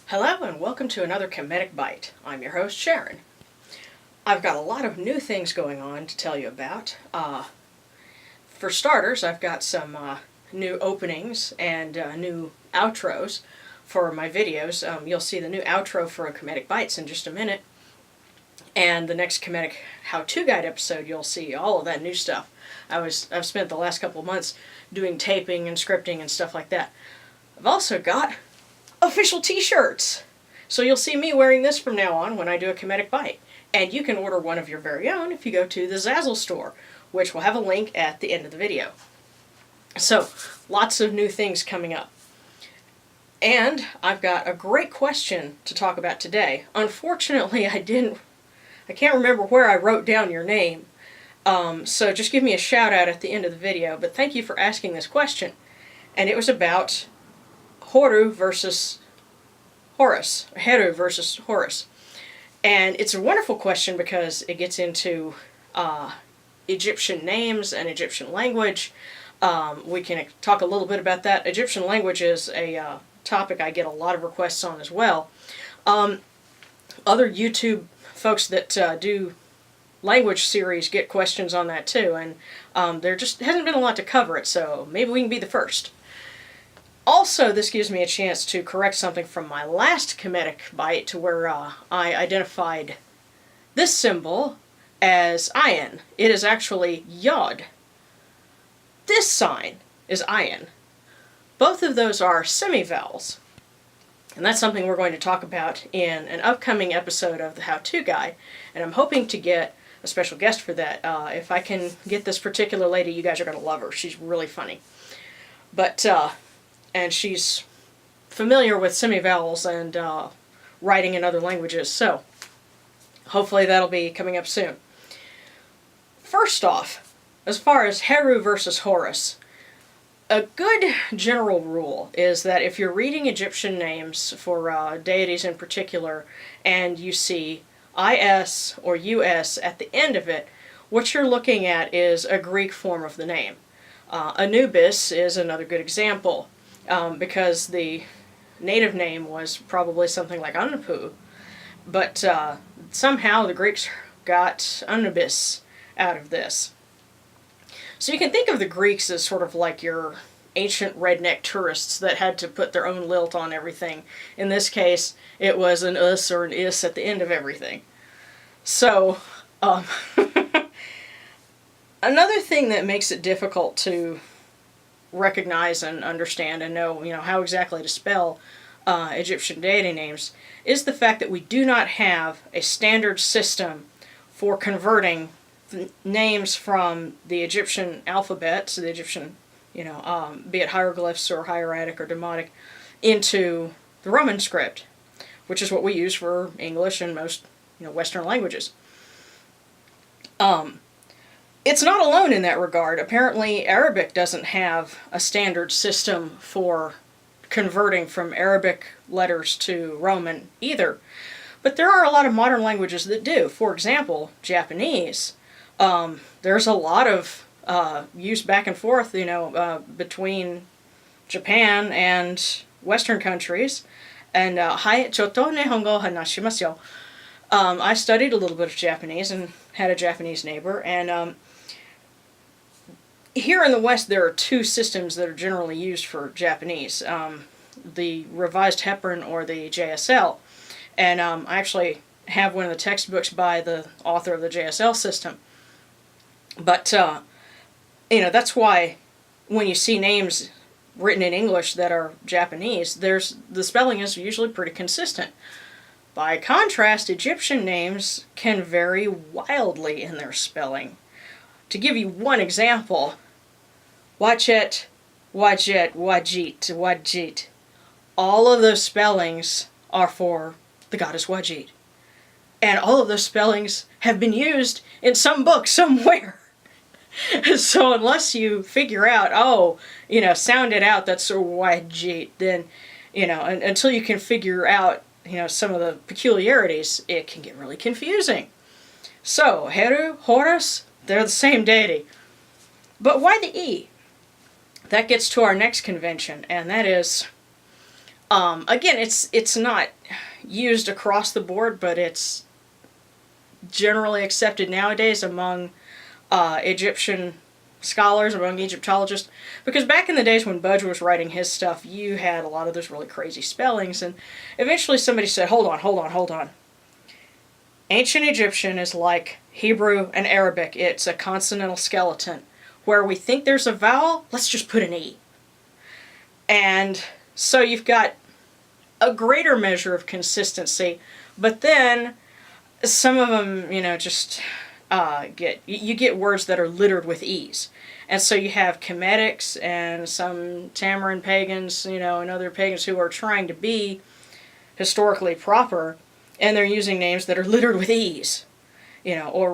Hello and welcome to another Kemetic Byte. I'm your host, Sharon. I've got a lot of new things going on to tell you about. For starters, I've got some new openings and new outros for my videos. You'll see the new outro for a Kemetic Bytes in just a minute. And the next Kemetic how-to guide episode, you'll see all of that new stuff. I've spent the last couple of months doing taping and scripting and stuff like that. I've also got official t-shirts. So you'll see me wearing this from now on when I do a Kemetic Byte. And you can order one of your very own if you go to the Zazzle store, which will have a link at the end of the video. So, lots of new things coming up. And I've got a great question to talk about today. Unfortunately, I can't remember where I wrote down your name. So just give me a shout out at the end of the video. But thank you for asking this question. And it was about Horu versus Horus, Heru versus Horus. And it's a wonderful question because it gets into Egyptian names and Egyptian language. We can talk a little bit about that. Egyptian language is a topic I get a lot of requests on as well. Other YouTube folks that do language series get questions on that too, and there just hasn't been a lot to cover it, so maybe we can be the first. Also, this gives me a chance to correct something from my last Kemetic Byte to where I identified this symbol as ayin. It is actually yod. This sign is ayin. Both of those are semivowels. And that's something we're going to talk about in an upcoming episode of the How-To Guide. And I'm hoping to get a special guest for that. If I can get this particular lady, you guys are going to love her. She's really funny. But, and she's familiar with semivowels and writing in other languages, so hopefully that'll be coming up soon. First off, as far as Heru versus Horus, a good general rule is that if you're reading Egyptian names for deities in particular, and you see IS or US at the end of it, what you're looking at is a Greek form of the name. Anubis is another good example. Because the native name was probably something like Anupu, but somehow the Greeks got Anubis out of this. So you can think of the Greeks as sort of like your ancient redneck tourists that had to put their own lilt on everything. In this case, it was an us or an is at the end of everything. So, another thing that makes it difficult to recognize and understand and know, how exactly to spell Egyptian deity names is the fact that we do not have a standard system for converting names from the Egyptian alphabet, so the Egyptian, be it hieroglyphs or hieratic or demotic, into the Roman script, which is what we use for English and most, Western languages. It's not alone in that regard. Apparently, Arabic doesn't have a standard system for converting from Arabic letters to Roman either. But there are a lot of modern languages that do. For example, Japanese. There's a lot of use back and forth, between Japan and Western countries. And choto nihongo hanashimasu yo. I studied a little bit of Japanese and had a Japanese neighbor, and here in the West, there are two systems that are generally used for Japanese, the Revised Hepburn or the JSL. And I actually have one of the textbooks by the author of the JSL system. But, that's why when you see names written in English that are Japanese, the spelling is usually pretty consistent. By contrast, Egyptian names can vary wildly in their spelling. To give you one example, Wachet, Wajet, Wajit, Wajit. All of those spellings are for the goddess Wajit. And all of those spellings have been used in some book somewhere. So unless you figure out, sound it out, that's Wajit, then, until you can figure out, some of the peculiarities, it can get really confusing. So, Heru, Horus, they're the same deity. But why the E? That gets to our next convention, and that is Again, it's not used across the board, but it's generally accepted nowadays among Egyptian scholars, among Egyptologists, because back in the days when Budge was writing his stuff, you had a lot of those really crazy spellings, and eventually somebody said, hold on. Ancient Egyptian is like Hebrew and Arabic. It's a consonantal skeleton. Where we think there's a vowel, let's just put an E. And so you've got a greater measure of consistency, but then some of them, just you get words that are littered with E's. And so you have Kemetics and some Tamarin pagans, and other pagans who are trying to be historically proper, and they're using names that are littered with E's, or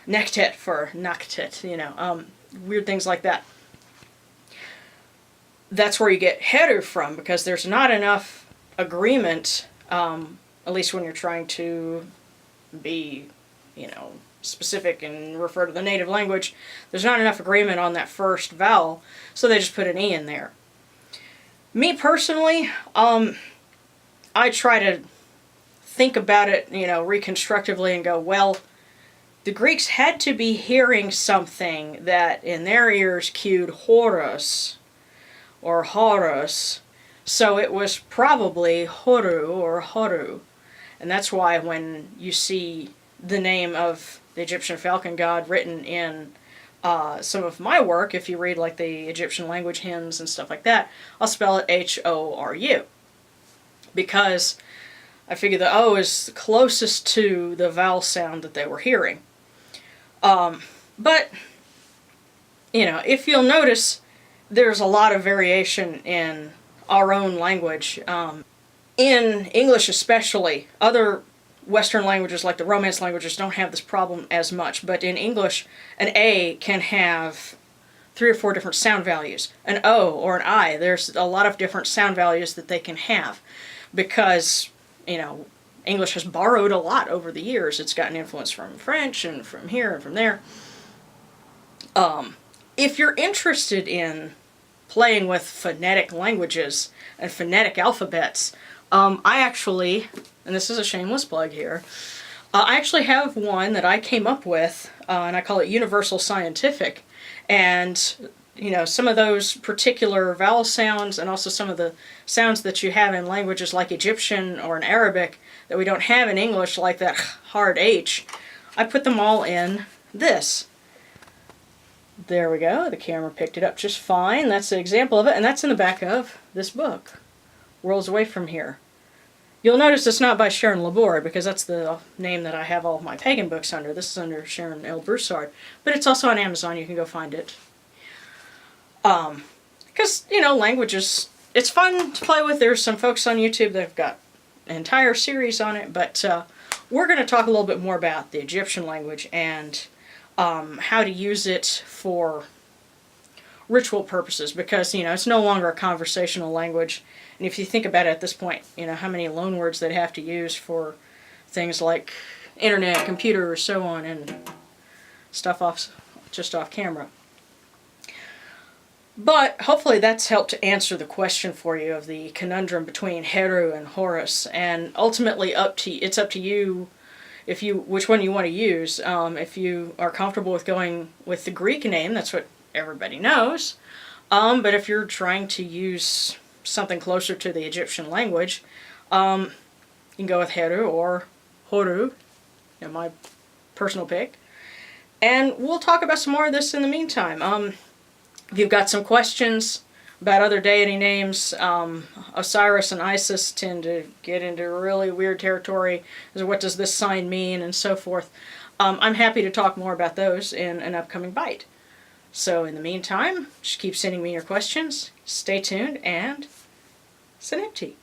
Nektet for Naktet, weird things like that. That's where you get Heru from, because there's not enough agreement, at least when you're trying to be, specific and refer to the native language, there's not enough agreement on that first vowel, so they just put an E in there. Me personally, I try to think about it, reconstructively and go, well, the Greeks had to be hearing something that in their ears cued Horus or Horus, so it was probably Horu or Horu. And that's why when you see the name of the Egyptian falcon god written in some of my work, if you read like the Egyptian language hymns and stuff like that, I'll spell it H-O-R-U. Because I figure the O is closest to the vowel sound that they were hearing. But, if you'll notice, there's a lot of variation in our own language. In English especially, other Western languages like the Romance languages don't have this problem as much, but in English, an A can have 3 or 4 different sound values. An O or an I, there's a lot of different sound values that they can have, because, English has borrowed a lot over the years. It's gotten influence from French and from here and from there. If you're interested in playing with phonetic languages and phonetic alphabets, I actually, and this is a shameless plug here, I actually have one that I came up with, and I call it Universal Scientific. And some of those particular vowel sounds and also some of the sounds that you have in languages like Egyptian or in Arabic that we don't have in English, like that hard H, I put them all in this. There we go. The camera picked it up just fine. That's an example of it, and that's in the back of this book, Worlds Away from Here. You'll notice it's not by Sharon Laborde, because that's the name that I have all of my pagan books under. This is under Sharon L. Broussard. But it's also on Amazon. You can go find it. Because, languages, it's fun to play with. There's some folks on YouTube that have got an entire series on it, but we're going to talk a little bit more about the Egyptian language and how to use it for ritual purposes, because, it's no longer a conversational language. And if you think about it at this point, how many loanwords they'd have to use for things like internet, computer, or so on, and stuff just off camera. But hopefully that's helped to answer the question for you of the conundrum between Heru and Horus, and ultimately it's up to you which one you want to use. If you are comfortable with going with the Greek name, that's what everybody knows. But if you're trying to use something closer to the Egyptian language, you can go with Heru or Horu, my personal pick. And we'll talk about some more of this in the meantime. If you've got some questions about other deity names, Osiris and Isis tend to get into really weird territory. What does this sign mean, and so forth. I'm happy to talk more about those in an upcoming bite. So in the meantime, just keep sending me your questions. Stay tuned, and Senepti.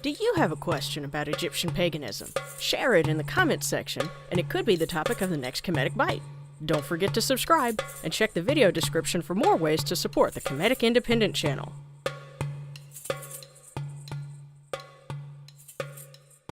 Do you have a question about Egyptian paganism? Share it in the comments section, and it could be the topic of the next Kemetic Bite. Don't forget to subscribe, and check the video description for more ways to support the Kemetic Independent channel.